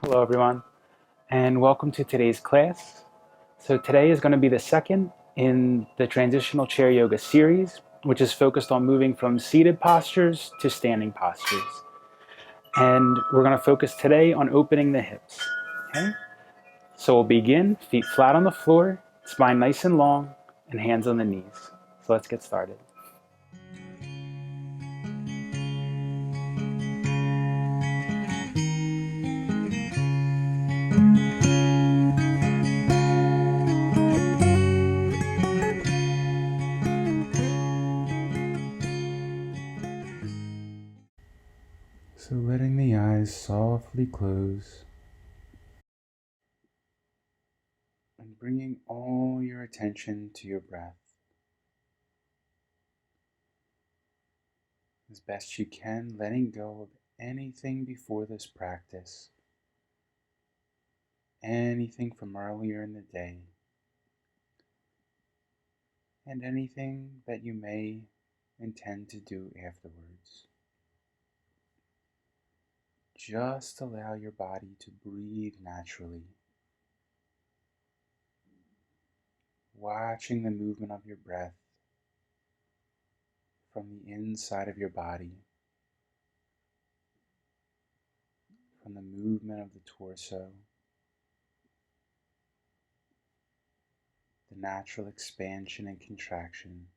Hello, everyone, and welcome to today's class. So, today is going to be the second in the Transitional Chair Yoga series, which is focused on moving from seated postures to standing postures. And we're going to focus today on opening the hips. Okay? So, we'll begin feet flat on the floor, spine nice and long, and hands on the knees. So, let's get started. So, letting the eyes softly close and bringing all your attention to your breath. As best you can, letting go of anything before this practice, anything from earlier in the day, and anything that you may intend to do afterwards. Just allow your body to breathe naturally, watching the movement of your breath from the inside of your body, from the movement of the torso, the natural expansion and contraction.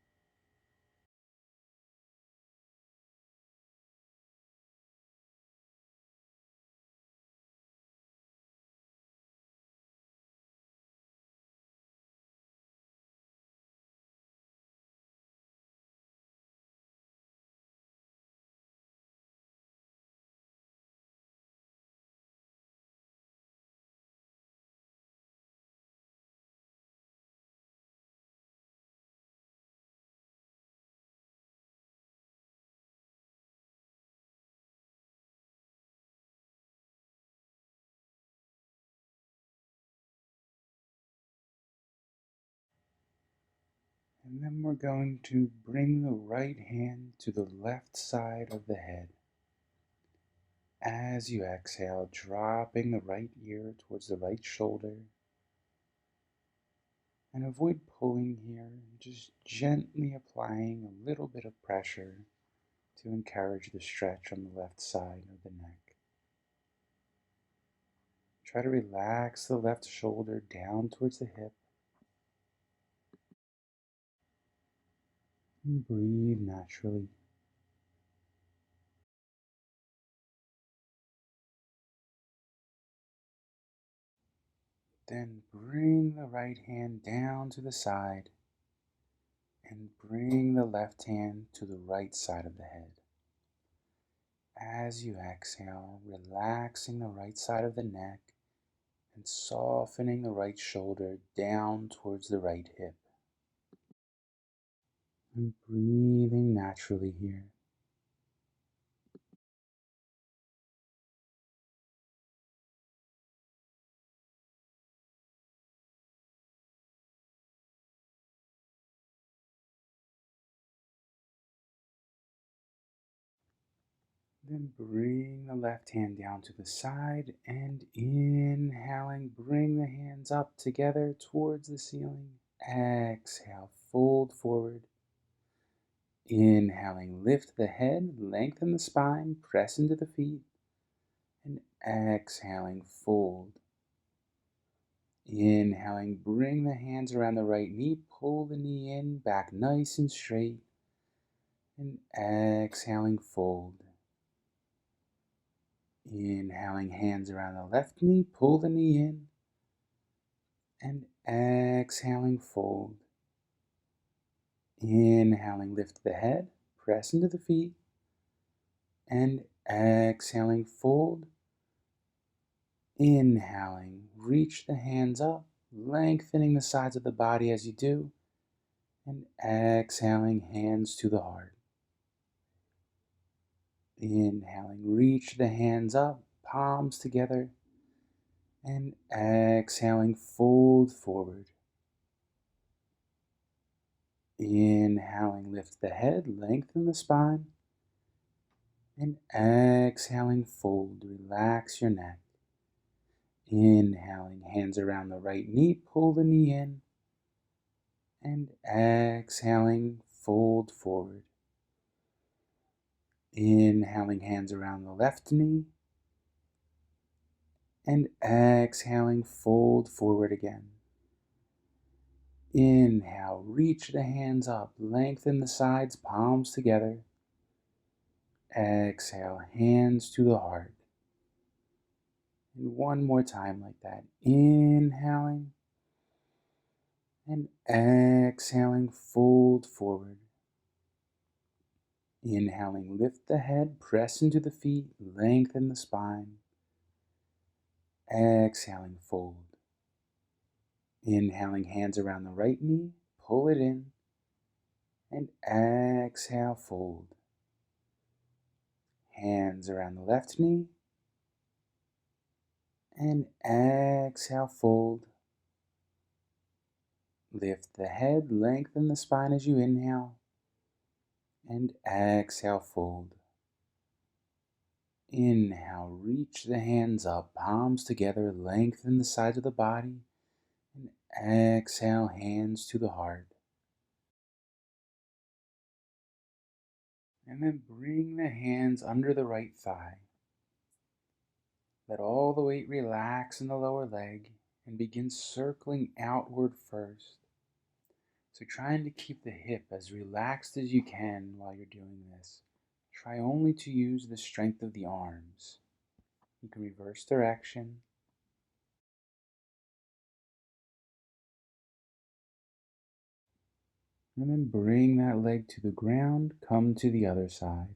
And then we're going to bring the right hand to the left side of the head. As you exhale, dropping the right ear towards the right shoulder. And avoid pulling here, just gently applying a little bit of pressure to encourage the stretch on the left side of the neck. Try to relax the left shoulder down towards the hip. And breathe naturally. Then bring the right hand down to the side and bring the left hand to the right side of the head. As you exhale, relaxing the right side of the neck and softening the right shoulder down towards the right hip. And breathing naturally here. Then bring the left hand down to the side and inhaling, bring the hands up together towards the ceiling. Exhale, fold forward. Inhaling, lift the head, lengthen the spine, press into the feet. And exhaling, fold. Inhaling, bring the hands around the right knee, pull the knee in, back nice and straight. And exhaling, fold. Inhaling, hands around the left knee, pull the knee in. And exhaling, fold. Inhaling, lift the head, press into the feet. And exhaling, fold. Inhaling, reach the hands up, lengthening the sides of the body as you do. And exhaling, hands to the heart. Inhaling, reach the hands up, palms together. And exhaling, fold forward. Inhaling, lift the head, lengthen the spine. And exhaling, fold, relax your neck. Inhaling, hands around the right knee, pull the knee in. And exhaling, fold forward. Inhaling, hands around the left knee. And exhaling, fold forward again. Inhale, reach the hands up, lengthen the sides, palms together. Exhale, hands to the heart. And one more time like that. Inhaling and exhaling, fold forward. Inhaling, lift the head, press into the feet, lengthen the spine. Exhaling, fold. Inhaling, hands around the right knee, pull it in, and exhale, fold. Hands around the left knee, and exhale, fold. Lift the head, lengthen the spine as you inhale, and exhale, fold. Inhale, reach the hands up, palms together, lengthen the sides of the body, and exhale, hands to the heart. And then bring the hands under the right thigh. Let all the weight relax in the lower leg and begin circling outward first. So trying to keep the hip as relaxed as you can while you're doing this. Try only to use the strength of the arms. You can reverse direction. And then bring that leg to the ground, come to the other side.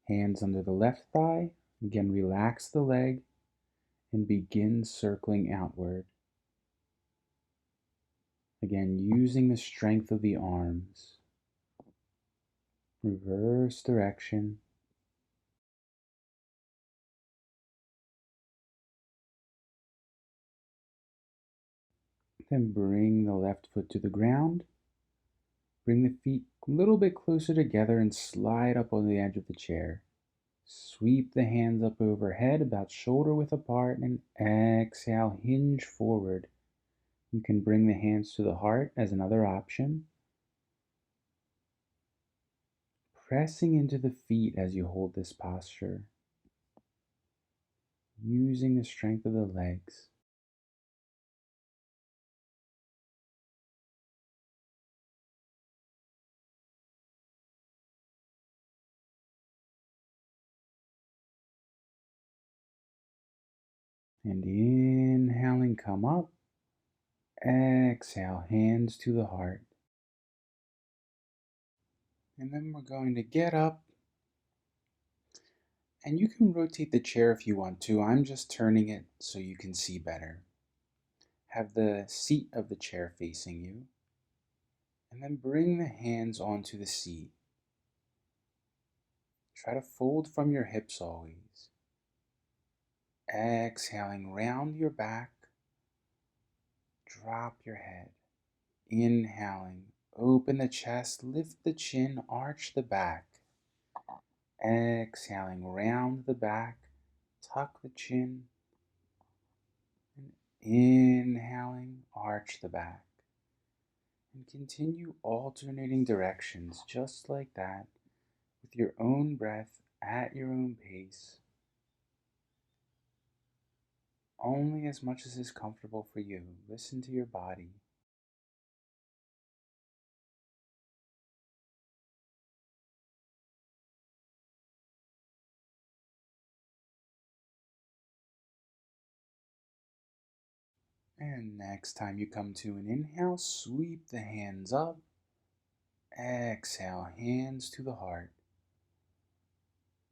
Hands under the left thigh. Again, relax the leg and begin circling outward. Again, using the strength of the arms. Reverse direction. Then bring the left foot to the ground. Bring the feet a little bit closer together and slide up on the edge of the chair. Sweep the hands up overhead, about shoulder width apart, and exhale, hinge forward. You can bring the hands to the heart as another option. Pressing into the feet as you hold this posture. Using the strength of the legs. And inhaling, come up. Exhale, hands to the heart. And then we're going to get up. And you can rotate the chair if you want to. I'm just turning it so you can see better. Have the seat of the chair facing you. And then bring the hands onto the seat. Try to fold from your hips always. Exhaling, round your back. Drop your head. Inhaling, open the chest, lift the chin, arch the back. Exhaling, round the back, tuck the chin. And inhaling, arch the back. And continue alternating directions just like that with your own breath at your own pace. Only as much as is comfortable for you. Listen to your body. And next time you come to an inhale, sweep the hands up. Exhale, hands to the heart.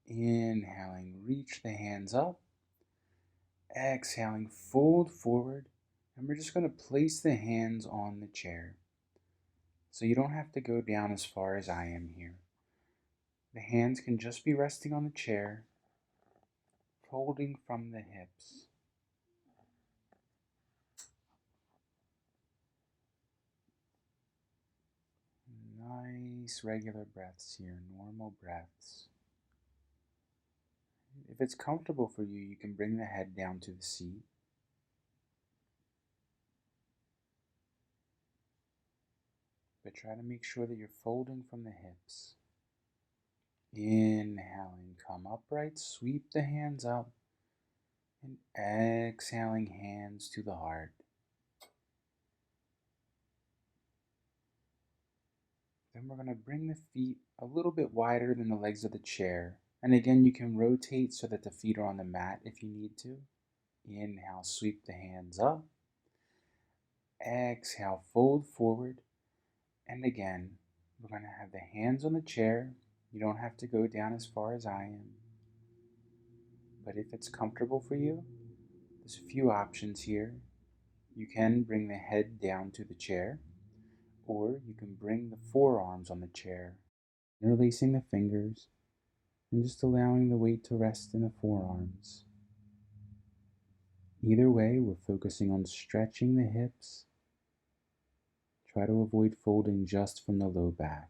Inhaling, reach the hands up. Exhaling, fold forward. And we're just going to place the hands on the chair. So you don't have to go down as far as I am here. The hands can just be resting on the chair, folding from the hips. Nice regular breaths here, normal breaths. If it's comfortable for you, you can bring the head down to the seat. try to make sure that you're folding from the hips. Inhaling, come upright, sweep the hands up, and exhaling, hands to the heart. Then we're going to bring the feet a little bit wider than the legs of the chair. And again, you can rotate so that the feet are on the mat if you need to. Inhale, sweep the hands up. Exhale, fold forward. And again, we're going to have the hands on the chair. You don't have to go down as far as I am. But if it's comfortable for you, there's a few options here. You can bring the head down to the chair, or you can bring the forearms on the chair, interlacing the fingers and just allowing the weight to rest in the forearms. Either way, we're focusing on stretching the hips. Try to avoid folding just from the low back.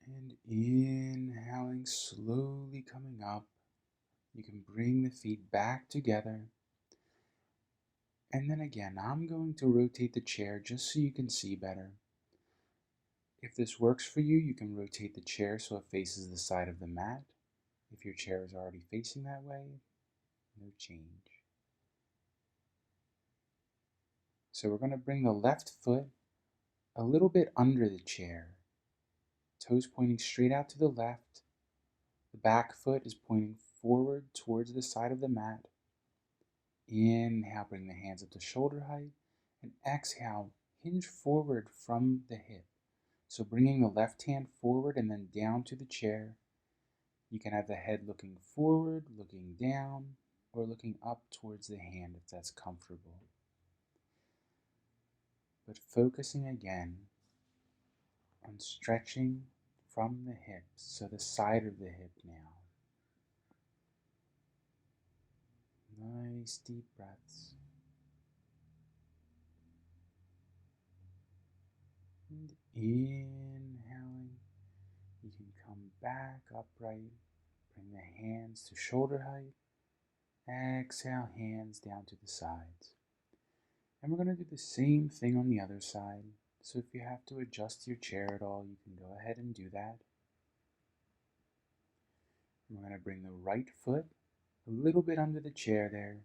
And inhaling, slowly coming up. You can bring the feet back together. And then again, I'm going to rotate the chair just so you can see better. If this works for you, you can rotate the chair so it faces the side of the mat. If your chair is already facing that way, no change. So we're going to bring the left foot a little bit under the chair. Toes pointing straight out to the left. The back foot is pointing forward towards the side of the mat. Inhale, bring the hands up to shoulder height. And exhale, hinge forward from the hip. So bringing the left hand forward and then down to the chair. You can have the head looking forward, looking down, or looking up towards the hand if that's comfortable. But focusing again on stretching from the hips, so the side of the hip now. Nice deep breaths. And inhaling, you can come back upright, bring the hands to shoulder height. Exhale, hands down to the sides. And we're going to do the same thing on the other side. So if you have to adjust your chair at all, you can go ahead and do that. And we're going to bring the right foot a little bit under the chair there.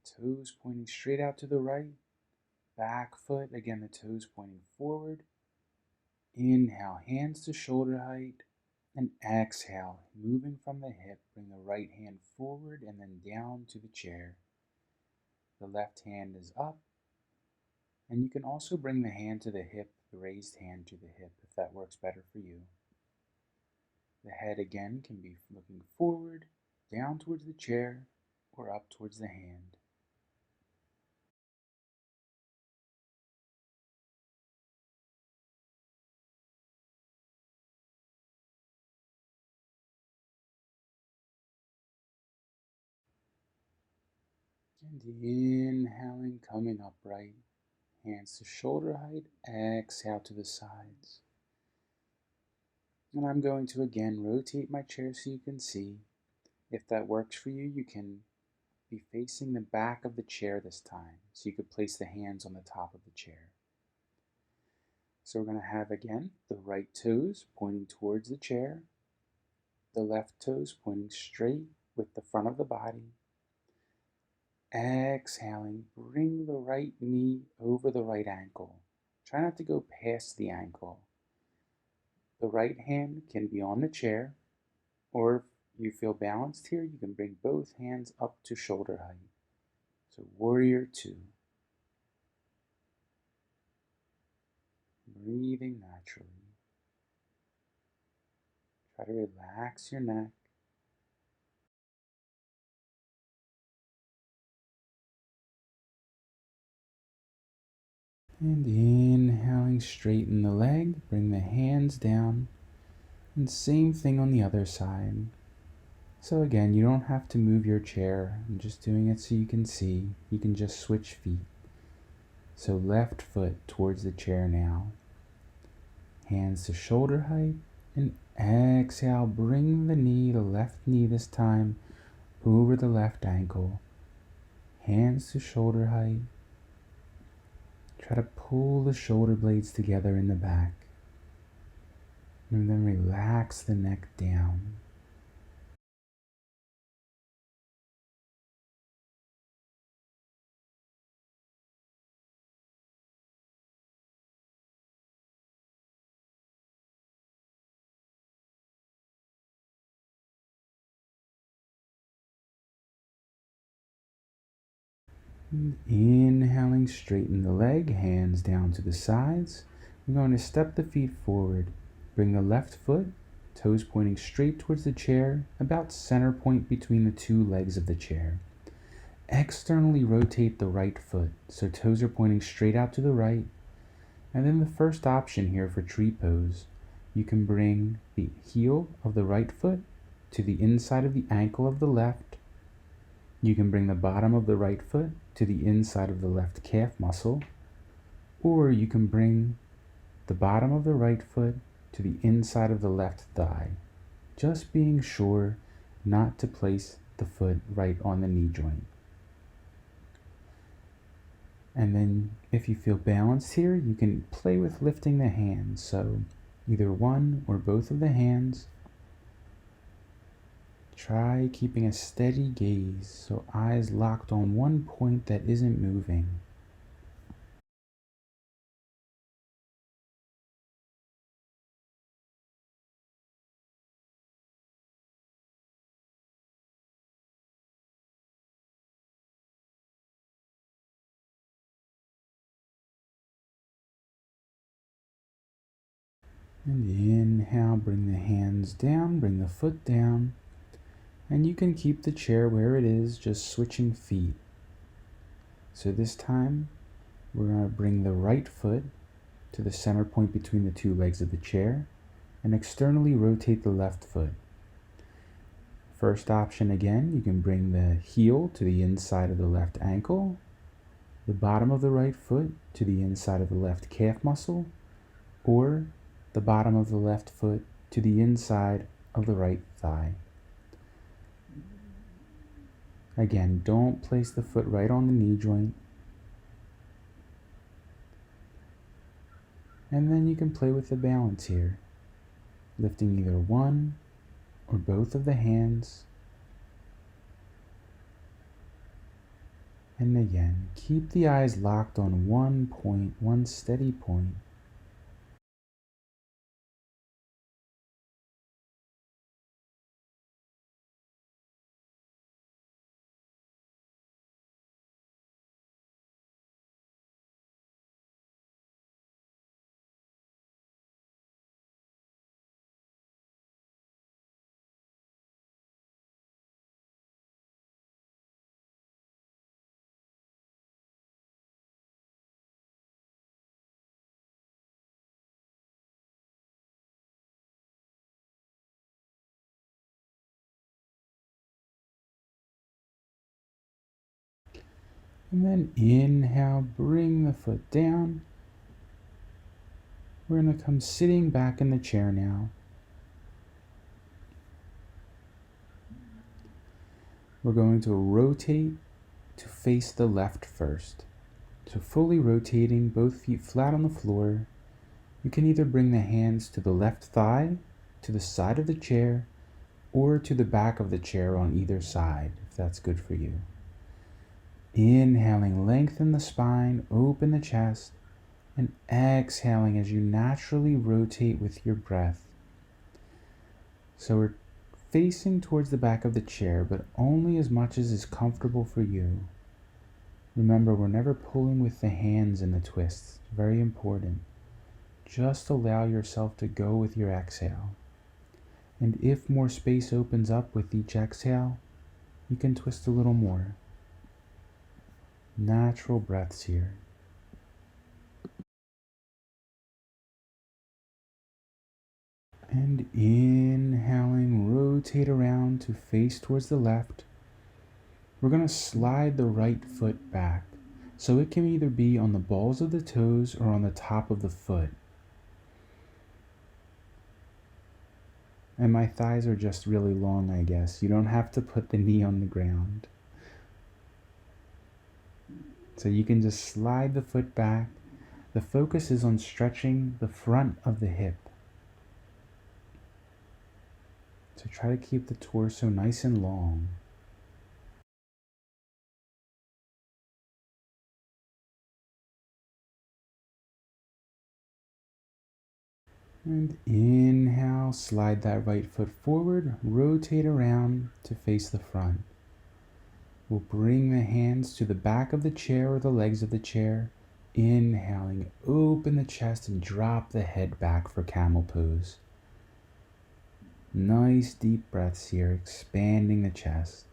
Toes pointing straight out to the right. Back foot, again the toes pointing forward. Inhale, hands to shoulder height. And exhale, moving from the hip, bring the right hand forward and then down to the chair. The left hand is up. And you can also bring the hand to the hip, the raised hand to the hip, if that works better for you. The head again can be looking forward, down towards the chair, or up towards the hand. And inhaling, coming upright, hands to shoulder height, exhale to the sides. And I'm going to again rotate my chair so you can see. If that works for you, you can be facing the back of the chair this time, so you could place the hands on the top of the chair. So we're going to have again the right toes pointing towards the chair, the left toes pointing straight with the front of the body. Exhaling, bring the right knee over the right ankle. Try not to go past the ankle. The right hand can be on the chair, or if you feel balanced here, you can bring both hands up to shoulder height. So warrior two. Breathing naturally. Try to relax your neck. And inhaling, straighten the leg, bring the hands down, and same thing on the other side. So again, you don't have to move your chair. I'm just doing it so you can see. You can just switch feet. So left foot towards the chair now. Hands to shoulder height, and Exhale, bring the left knee this time, over the left ankle. Hands to shoulder height. Try to pull the shoulder blades together in the back. And then relax the neck down. And inhaling, straighten the leg, hands down to the sides. We're going to step the feet forward. Bring the left foot, toes pointing straight towards the chair, about center point between the two legs of the chair. Externally rotate the right foot, so toes are pointing straight out to the right. And then the first option here for tree pose, you can bring the heel of the right foot to the inside of the ankle of the left. You can bring the bottom of the right foot to the inside of the left calf muscle, or you can bring the bottom of the right foot to the inside of the left thigh, just being sure not to place the foot right on the knee joint. And then if you feel balanced here, you can play with lifting the hands, so either one or both of the hands. Try keeping a steady gaze, so eyes locked on one point that isn't moving. And inhale, bring the hands down, bring the foot down. And you can keep the chair where it is, just switching feet. So this time, we're going to bring the right foot to the center point between the two legs of the chair and externally rotate the left foot. First option again, you can bring the heel to the inside of the left ankle, the bottom of the right foot to the inside of the left calf muscle, or the bottom of the left foot to the inside of the right thigh. Again, don't place the foot right on the knee joint. And then you can play with the balance here, lifting either one or both of the hands. And again, keep the eyes locked on one point, one steady point. And then inhale, bring the foot down. We're going to come sitting back in the chair now. We're going to rotate to face the left first. So fully rotating, both feet flat on the floor. You can either bring the hands to the left thigh, to the side of the chair, or to the back of the chair on either side, if that's good for you. Inhaling, lengthen the spine, open the chest, and exhaling as you naturally rotate with your breath. So we're facing towards the back of the chair, but only as much as is comfortable for you. Remember, we're never pulling with the hands in the twists. It's very important. Just allow yourself to go with your exhale. And if more space opens up with each exhale, you can twist a little more. Natural breaths here. And inhaling, rotate around to face towards the left. We're going to slide the right foot back, so it can either be on the balls of the toes or on the top of the foot. And my thighs are just really long, I guess. You don't have to put the knee on the ground. So you can just slide the foot back. The focus is on stretching the front of the hip. So try to keep the torso nice and long. And inhale, slide that right foot forward, rotate around to face the front. We'll bring the hands to the back of the chair or the legs of the chair. Inhaling, open the chest and drop the head back for camel pose. Nice deep breaths here, expanding the chest.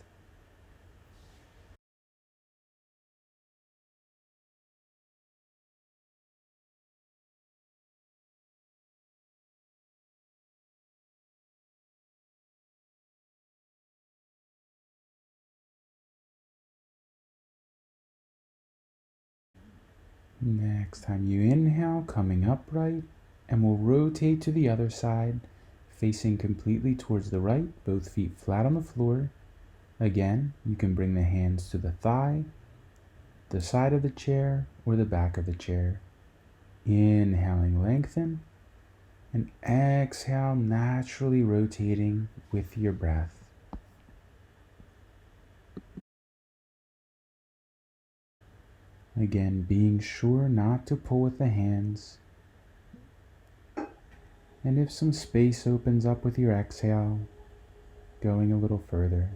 Next time you inhale, coming upright, and we'll rotate to the other side, facing completely towards the right, both feet flat on the floor. Again, you can bring the hands to the thigh, the side of the chair, or the back of the chair. Inhaling, lengthen, and exhale, naturally rotating with your breath. Again, being sure not to pull with the hands. And if some space opens up with your exhale, going a little further.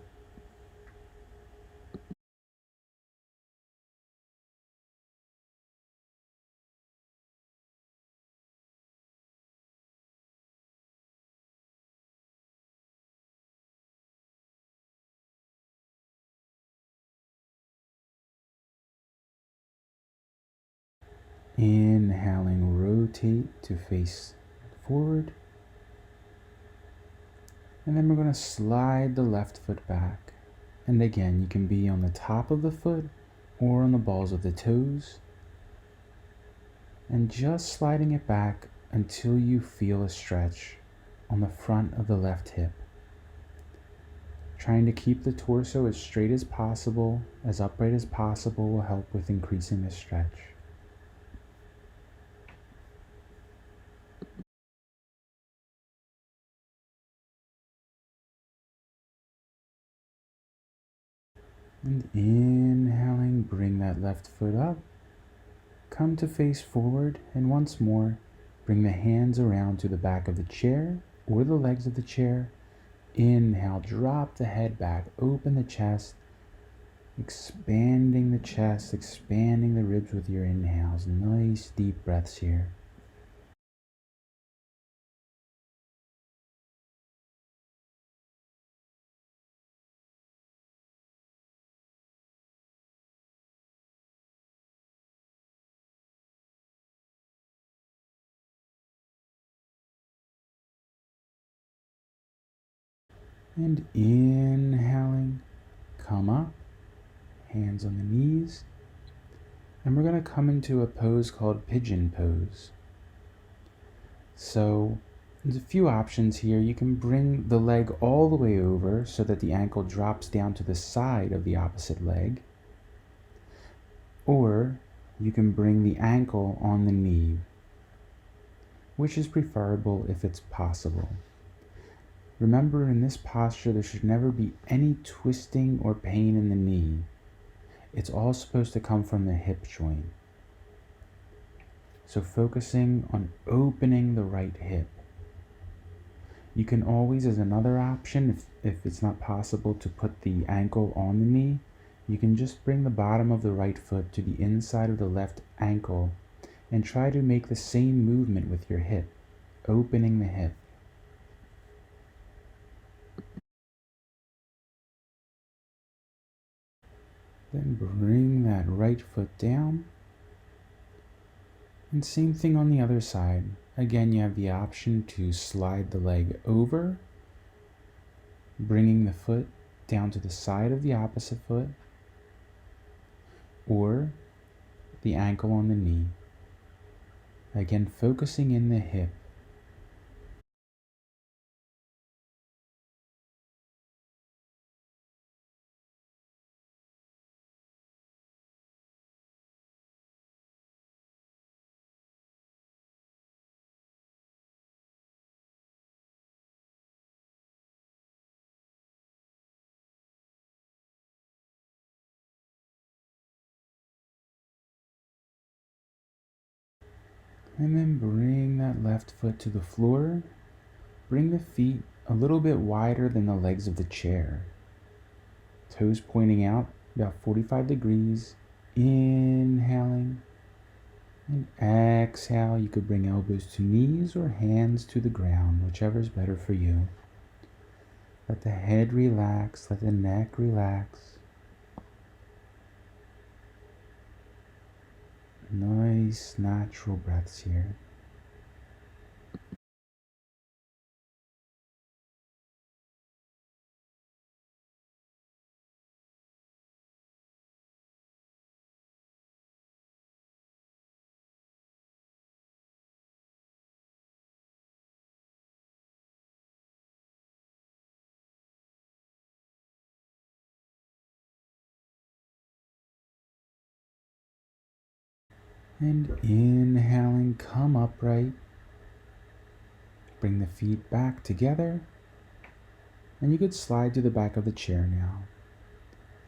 Inhaling, rotate to face forward. And then we're going to slide the left foot back. And again, you can be on the top of the foot or on the balls of the toes. And just sliding it back until you feel a stretch on the front of the left hip. Trying to keep the torso as straight as possible, as upright as possible will help with increasing the stretch. And inhaling, bring that left foot up. Come to face forward, and once more, bring the hands around to the back of the chair or the legs of the chair. Inhale, drop the head back, open the chest, expanding the chest, expanding the ribs with your inhales. Nice deep breaths here. And inhaling, come up, hands on the knees. And we're going to come into a pose called pigeon pose. So there's a few options here. You can bring the leg all the way over so that the ankle drops down to the side of the opposite leg. Or you can bring the ankle on the knee, which is preferable if it's possible. Remember, in this posture, there should never be any twisting or pain in the knee. It's all supposed to come from the hip joint. So focusing on opening the right hip. You can always, as another option, if it's not possible to put the ankle on the knee, you can just bring the bottom of the right foot to the inside of the left ankle and try to make the same movement with your hip, opening the hip. Then bring that right foot down. And same thing on the other side. Again, you have the option to slide the leg over, bringing the foot down to the side of the opposite foot, or the ankle on the knee. Again, focusing in the hip. And then bring that left foot to the floor. Bring the feet a little bit wider than the legs of the chair. Toes pointing out about 45 degrees. Inhaling. And exhale. You could bring elbows to knees or hands to the ground, whichever is better for you. Let the head relax. Let the neck relax. Nice natural breaths here. And inhaling, come upright. Bring the feet back together. And you could slide to the back of the chair now.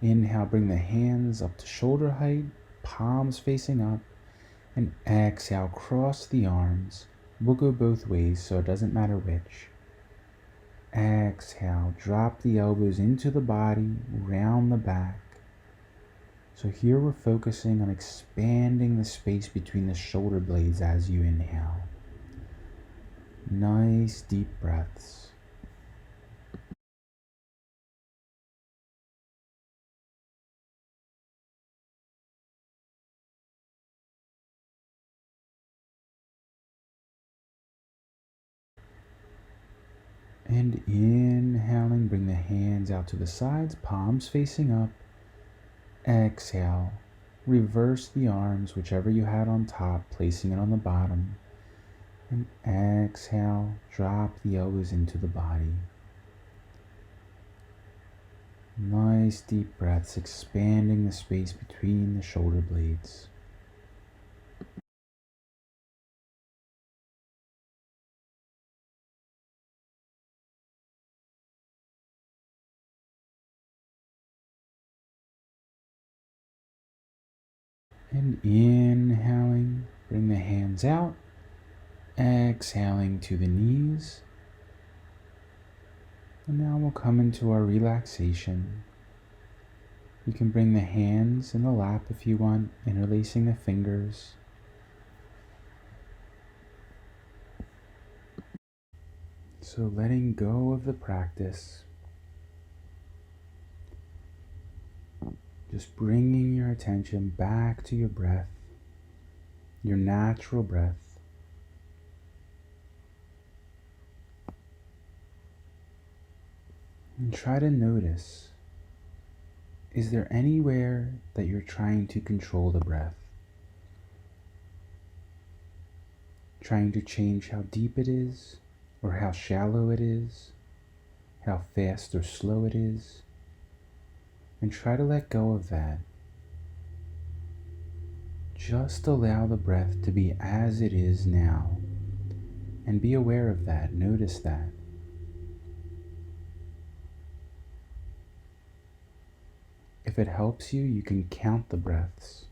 Inhale, bring the hands up to shoulder height, palms facing up. And exhale, cross the arms. We'll go both ways, so it doesn't matter which. Exhale, drop the elbows into the body, round the back. So here we're focusing on expanding the space between the shoulder blades as you inhale. Nice deep breaths. And inhaling, bring the hands out to the sides, palms facing up. Exhale, reverse the arms, whichever you had on top, placing it on the bottom. And exhale, drop the elbows into the body. Nice deep breaths, expanding the space between the shoulder blades. And inhaling, bring the hands out. Exhaling to the knees. And now we'll come into our relaxation. You can bring the hands in the lap if you want, interlacing the fingers. So letting go of the practice. Just bringing your attention back to your breath, your natural breath. And try to notice, is there anywhere that you're trying to control the breath? Trying to change how deep it is, or how shallow it is, how fast or slow it is? And try to let go of that. Just allow the breath to be as it is now. And be aware of that. Notice that. If it helps you, you can count the breaths.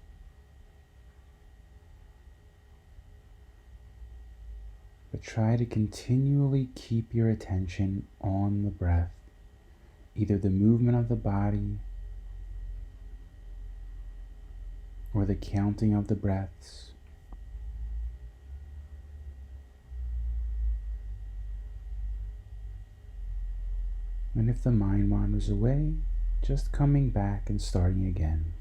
But try to continually keep your attention on the breath, either the movement of the body or the counting of the breaths. And if the mind wanders away, just coming back and starting again.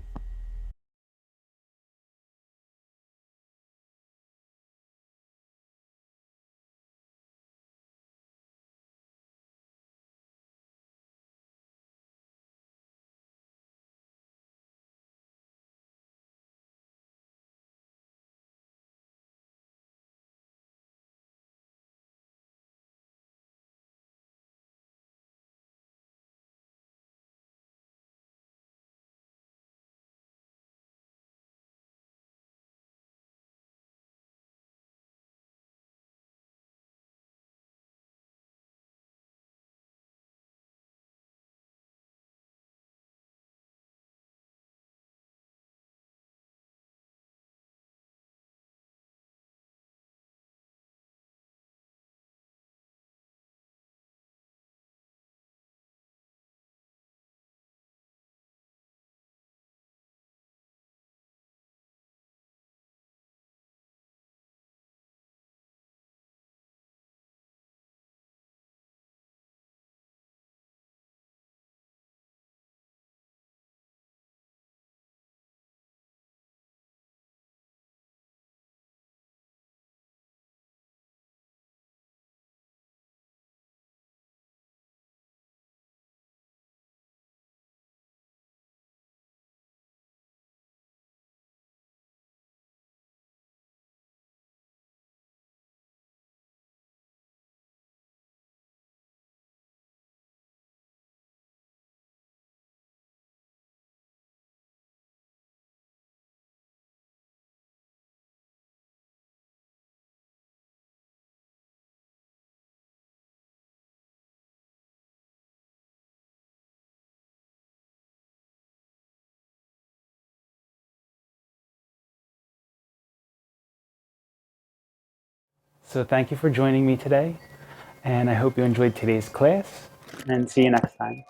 So thank you for joining me today, and I hope you enjoyed today's class, and see you next time.